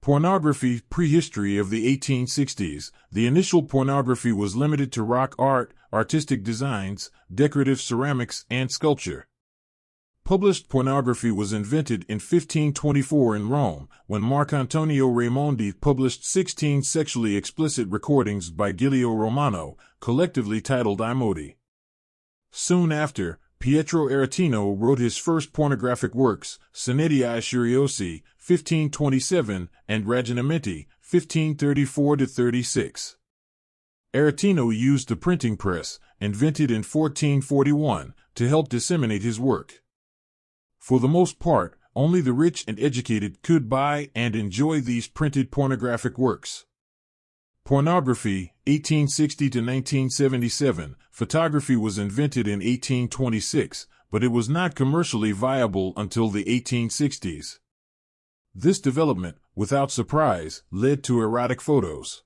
Pornography. Prehistory of the 1860s. The initial pornography was limited to rock art, artistic designs, decorative ceramics, and sculpture. Published pornography was invented in 1524 in Rome, when Marcantonio Raimondi published 16 sexually explicit recordings by Giulio Romano, collectively titled I Modi. Soon after, Pietro Aretino wrote his first pornographic works, Sonetti ai Curiosi, 1527, and Ragionamenti, 1534-36. Aretino used the printing press, invented in 1441, to help disseminate his work. For the most part, only the rich and educated could buy and enjoy these printed pornographic works. Pornography, 1860 to 1977. Photography was invented in 1826, but it was not commercially viable until the 1860s. This development, without surprise, led to erotic photos.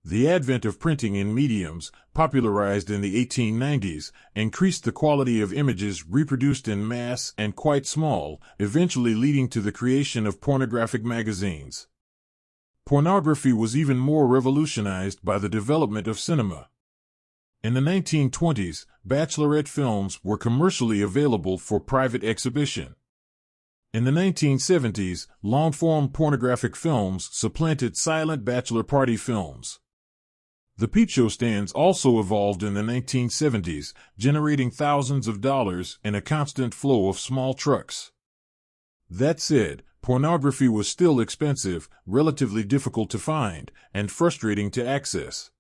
The advent of printing in mediums, popularized in the 1890s, increased the quality of images reproduced in mass and quite small, eventually leading to the creation of pornographic magazines. Pornography was even more revolutionized by the development of cinema. In the 1920s, bachelorette films were commercially available for private exhibition. In the 1970s, long-form pornographic films supplanted silent bachelor party films. The peep show stands also evolved in the 1970s, generating thousands of dollars in a constant flow of small trucks. That said, pornography was still expensive, relatively difficult to find, and frustrating to access.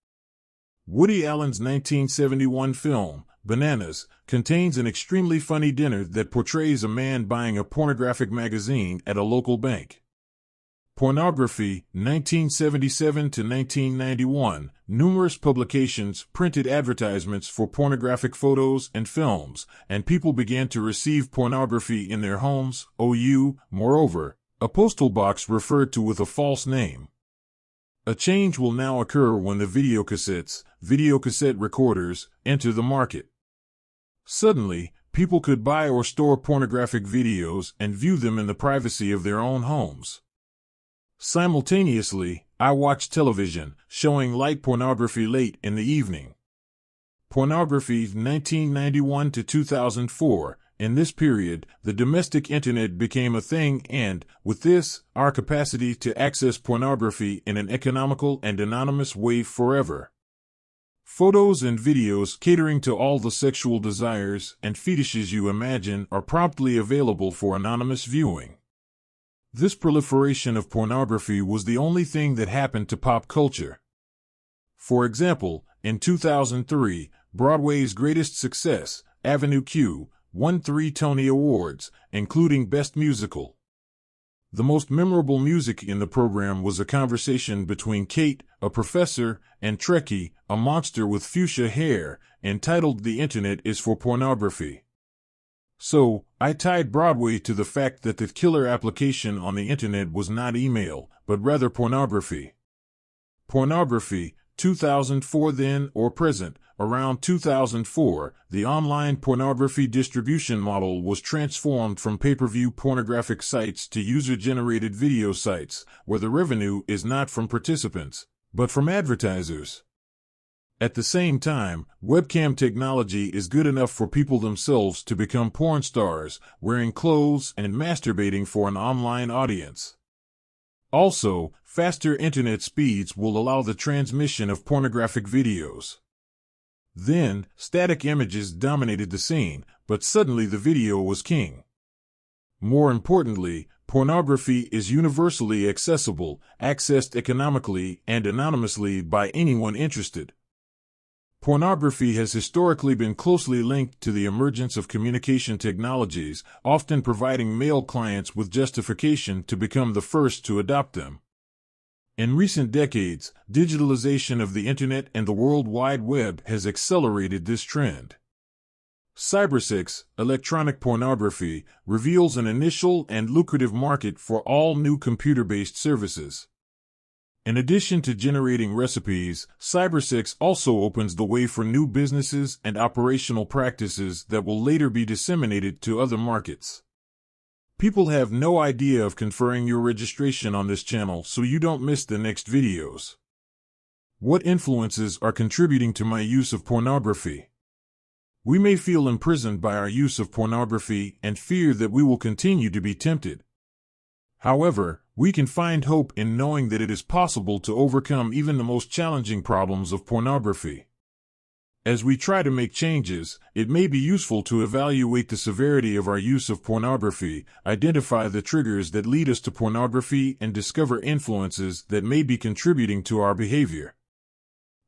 Woody Allen's 1971 film, Bananas, contains an extremely funny dinner that portrays a man buying a pornographic magazine at a local bank. Pornography, 1977 to 1991. Numerous publications printed advertisements for pornographic photos and films, and people began to receive pornography in their homes. Moreover, a postal box referred to with a false name. A change will now occur when the videocassette recorders, enter the market. Suddenly, people could buy or store pornographic videos and view them in the privacy of their own homes. Simultaneously, I watched television, showing light pornography late in the evening. Pornography, 1991 to 2004. In this period, the domestic internet became a thing and, with this, our capacity to access pornography in an economical and anonymous way forever. Photos and videos catering to all the sexual desires and fetishes you imagine are promptly available for anonymous viewing. This proliferation of pornography was the only thing that happened to pop culture. For example, in 2003, Broadway's greatest success, Avenue Q, won 3 Tony Awards, including Best Musical. The most memorable music in the program was a conversation between Kate, a professor, and Trekkie, a monster with fuchsia hair, entitled "The Internet is for Pornography." So, I tied Broadway to the fact that the killer application on the internet was not email, but rather pornography. Pornography, 2004. Then or present, around 2004, the online pornography distribution model was transformed from pay-per-view pornographic sites to user-generated video sites, where the revenue is not from participants, but from advertisers. At the same time, webcam technology is good enough for people themselves to become porn stars, wearing clothes and masturbating for an online audience. Also, faster internet speeds will allow the transmission of pornographic videos. Then, static images dominated the scene, but suddenly the video was king. More importantly, pornography is universally accessible, accessed economically and anonymously by anyone interested. Pornography has historically been closely linked to the emergence of communication technologies, often providing male clients with justification to become the first to adopt them. In recent decades, digitalization of the Internet and the World Wide Web has accelerated this trend. Cybersex, electronic pornography, reveals an initial and lucrative market for all new computer-based services. In addition to generating recipes, cybersex also opens the way for new businesses and operational practices that will later be disseminated to other markets. People have no idea of conferring your registration on this channel so you don't miss the next videos. What influences are contributing to my use of pornography? We may feel imprisoned by our use of pornography and fear that we will continue to be tempted. However, we can find hope in knowing that it is possible to overcome even the most challenging problems of pornography. As we try to make changes, it may be useful to evaluate the severity of our use of pornography, identify the triggers that lead us to pornography, and discover influences that may be contributing to our behavior.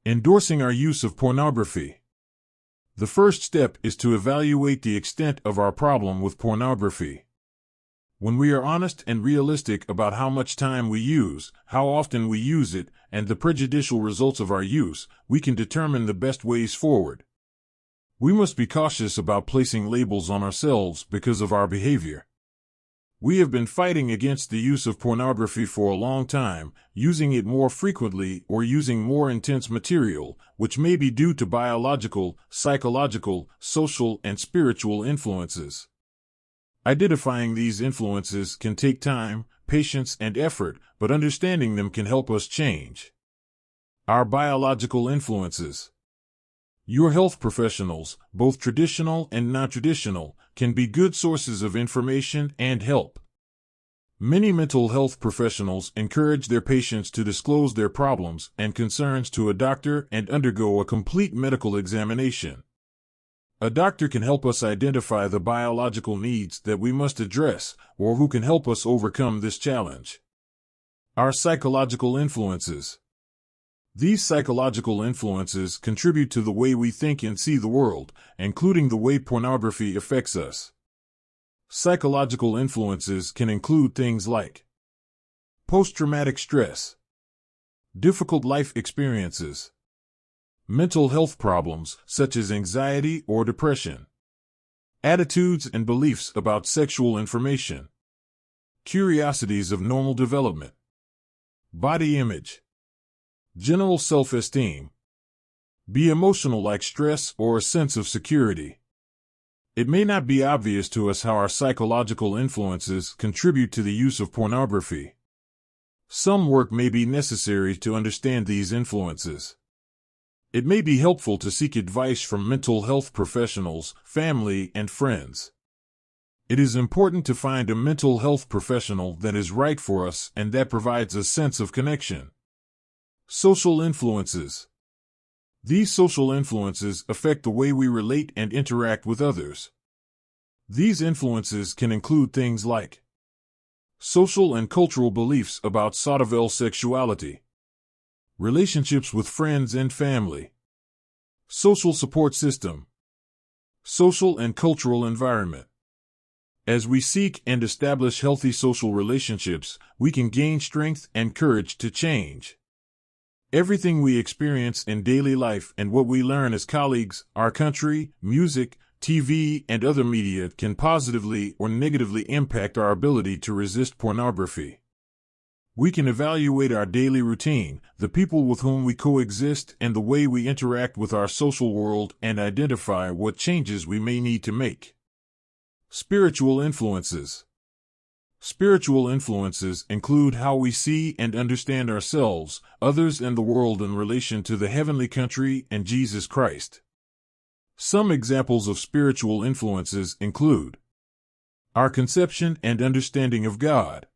Endorsing our use of pornography. The first step is to evaluate the extent of our problem with pornography. When we are honest and realistic about how much time we use, how often we use it, and the prejudicial results of our use, we can determine the best ways forward. We must be cautious about placing labels on ourselves because of our behavior. We have been fighting against the use of pornography for a long time, using it more frequently or using more intense material, which may be due to biological, psychological, social, and spiritual influences. Identifying these influences can take time, patience, and effort, but understanding them can help us change. Our biological influences. Your health professionals, both traditional and non-traditional, can be good sources of information and help. Many mental health professionals encourage their patients to disclose their problems and concerns to a doctor and undergo a complete medical examination. A doctor can help us identify the biological needs that we must address, or who can help us overcome this challenge. Our psychological influences. These psychological influences contribute to the way we think and see the world, including the way pornography affects us. Psychological influences can include things like post-traumatic stress, difficult life experiences, mental health problems such as anxiety or depression, attitudes and beliefs about sexual information, curiosities of normal development, body image, general self-esteem, be emotional like stress or a sense of security. It may not be obvious to us how our psychological influences contribute to the use of pornography. Some work may be necessary to understand these influences. It may be helpful to seek advice from mental health professionals, family, and friends. It is important to find a mental health professional that is right for us and that provides a sense of connection. Social influences. These social influences affect the way we relate and interact with others. These influences can include things like social and cultural beliefs about Stoicism sexuality, relationships with friends and family, social support system, social and cultural environment. As we seek and establish healthy social relationships, we can gain strength and courage to change. Everything we experience in daily life and what we learn as colleagues, our country, music, TV, and other media can positively or negatively impact our ability to resist pornography. We can evaluate our daily routine, the people with whom we coexist, and the way we interact with our social world and identify what changes we may need to make. Spiritual influences. Spiritual influences include how we see and understand ourselves, others, and the world in relation to the heavenly country and Jesus Christ. Some examples of spiritual influences include our conception and understanding of God,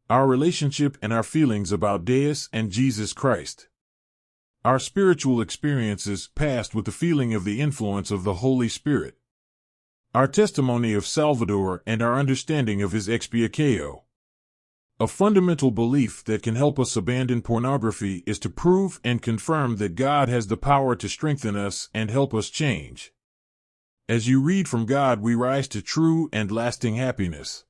our relationship and our feelings about Deus and Jesus Christ, our spiritual experiences past with the feeling of the influence of the Holy Spirit, our testimony of Salvador and our understanding of his expiatio. A fundamental belief that can help us abandon pornography is to prove and confirm that God has the power to strengthen us and help us change. As you read from God, we rise to true and lasting happiness.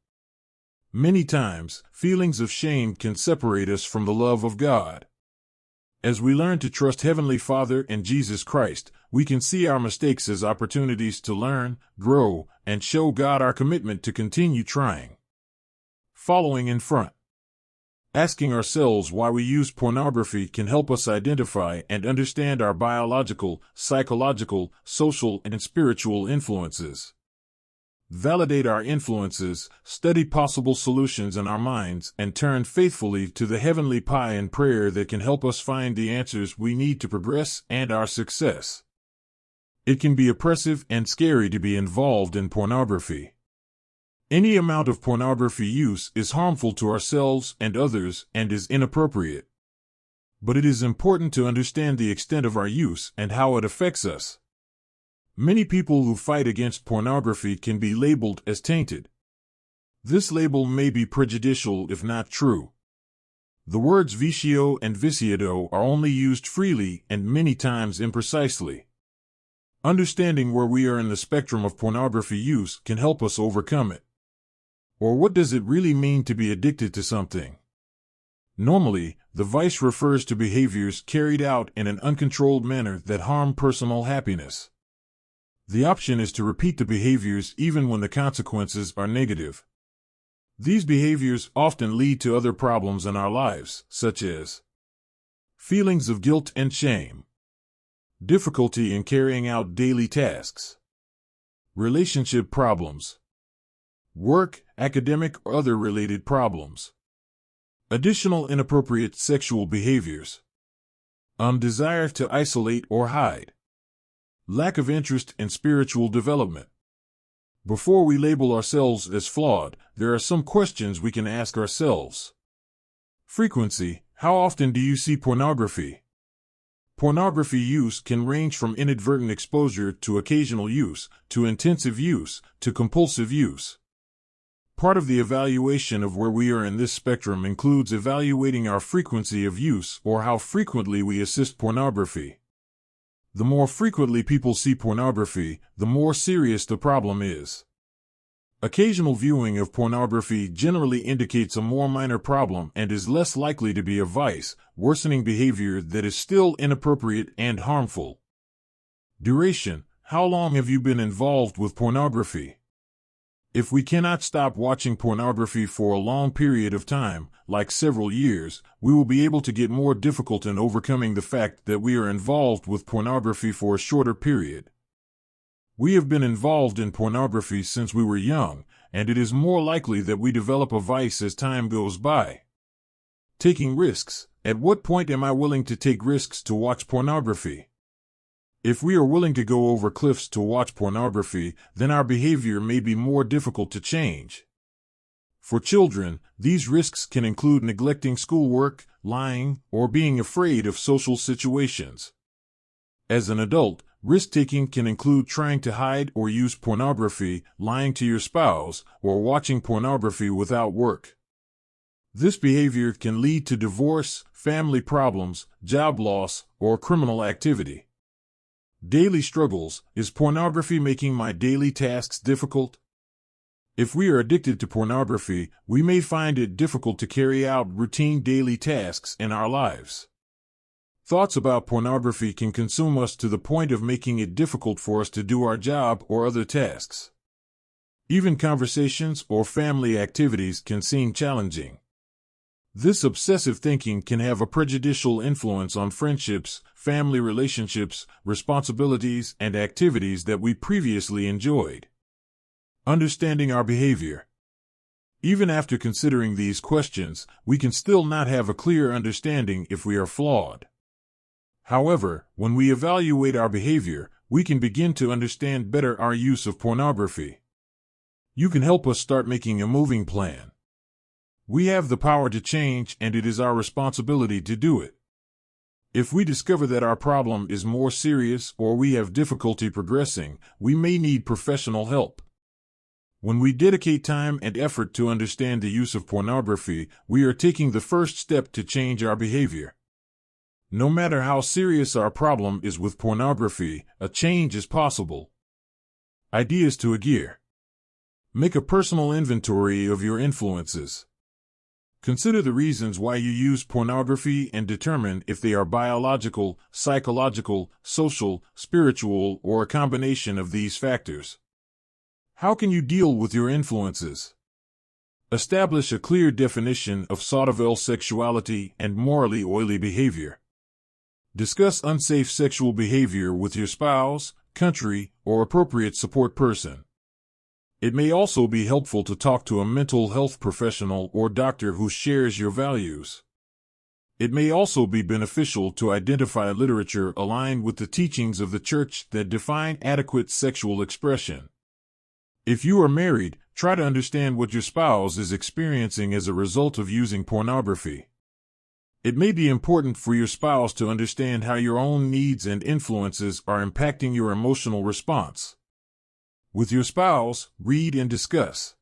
Many times, feelings of shame can separate us from the love of God. As we learn to trust Heavenly Father and Jesus Christ, we can see our mistakes as opportunities to learn, grow, and show God our commitment to continue trying. Following in front. Asking ourselves why we use pornography can help us identify and understand our biological, psychological, social, and spiritual influences. validate our influences, study possible solutions in our minds, and turn faithfully to the heavenly pie in prayer that can help us find the answers we need to progress and our success. It can be oppressive and scary to be involved in pornography. Any amount of pornography use is harmful to ourselves and others and is inappropriate. But it is important to understand the extent of our use and how it affects us. Many people who fight against pornography can be labeled as tainted. This label may be prejudicial if not true. The words vicio and viciado are only used freely and many times imprecisely. Understanding where we are in the spectrum of pornography use can help us overcome it. Or what does it really mean to be addicted to something? Normally, the vice refers to behaviors carried out in an uncontrolled manner that harm personal happiness. The option is to repeat the behaviors even when the consequences are negative. These behaviors often lead to other problems in our lives, such as feelings of guilt and shame, difficulty in carrying out daily tasks, relationship problems, work, academic, or other related problems, additional inappropriate sexual behaviors, desire to isolate or hide, lack of interest in spiritual development. Before we label ourselves as flawed, there are some questions we can ask ourselves. Frequency: how often do you see pornography? Pornography use can range from inadvertent exposure to occasional use, to intensive use, to compulsive use. Part of the evaluation of where we are in this spectrum includes evaluating our frequency of use or how frequently we assist pornography. The more frequently people see pornography, the more serious the problem is. Occasional viewing of pornography generally indicates a more minor problem and is less likely to be a vice, worsening behavior that is still inappropriate and harmful. Duration: how long have you been involved with pornography? If we cannot stop watching pornography for a long period of time, like several years, we will be able to get more difficult in overcoming the fact that we are involved with pornography for a shorter period. We have been involved in pornography since we were young, and it is more likely that we develop a vice as time goes by. Taking risks: at what point am I willing to take risks to watch pornography? If we are willing to go over cliffs to watch pornography, then our behavior may be more difficult to change. For children, these risks can include neglecting schoolwork, lying, or being afraid of social situations. As an adult, risk-taking can include trying to hide or use pornography, lying to your spouse, or watching pornography without work. This behavior can lead to divorce, family problems, job loss, or criminal activity. Daily struggles: is pornography making my daily tasks difficult? If we are addicted to pornography, we may find it difficult to carry out routine daily tasks in our lives. Thoughts about pornography can consume us to the point of making it difficult for us to do our job or other tasks. Even conversations or family activities can seem challenging. This obsessive thinking can have a prejudicial influence on friendships, family relationships, responsibilities, and activities that we previously enjoyed. Understanding our behavior. Even after considering these questions, we can still not have a clear understanding if we are flawed. However, when we evaluate our behavior, we can begin to understand better our use of pornography. You can help us start making a moving plan. We have the power to change, and it is our responsibility to do it. If we discover that our problem is more serious or we have difficulty progressing, we may need professional help. When we dedicate time and effort to understand the use of pornography, we are taking the first step to change our behavior. No matter how serious our problem is with pornography, a change is possible. Ideas to a gear. Make a personal inventory of your influences. Consider the reasons why you use pornography and determine if they are biological, psychological, social, spiritual, or a combination of these factors. How can you deal with your influences? Establish a clear definition of sought-after sexuality and morally oily behavior. Discuss unsafe sexual behavior with your spouse, country, or appropriate support person. It may also be helpful to talk to a mental health professional or doctor who shares your values. It may also be beneficial to identify literature aligned with the teachings of the Church that define adequate sexual expression. If you are married, try to understand what your spouse is experiencing as a result of using pornography. It may be important for your spouse to understand how your own needs and influences are impacting your emotional response. With your spouse, read and discuss.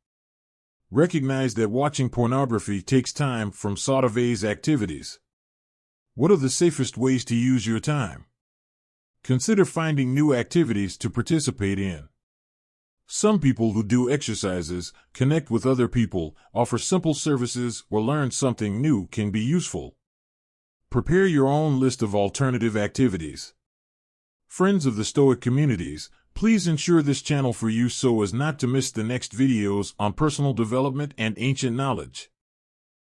Recognize that watching pornography takes time from Sauvage's activities. What are the safest ways to use your time? Consider finding new activities to participate in. Some people who do exercises, connect with other people, offer simple services, or learn something new can be useful. Prepare your own list of alternative activities. Friends of the Stoic communities, please ensure this channel for you so as not to miss the next videos on personal development and ancient knowledge.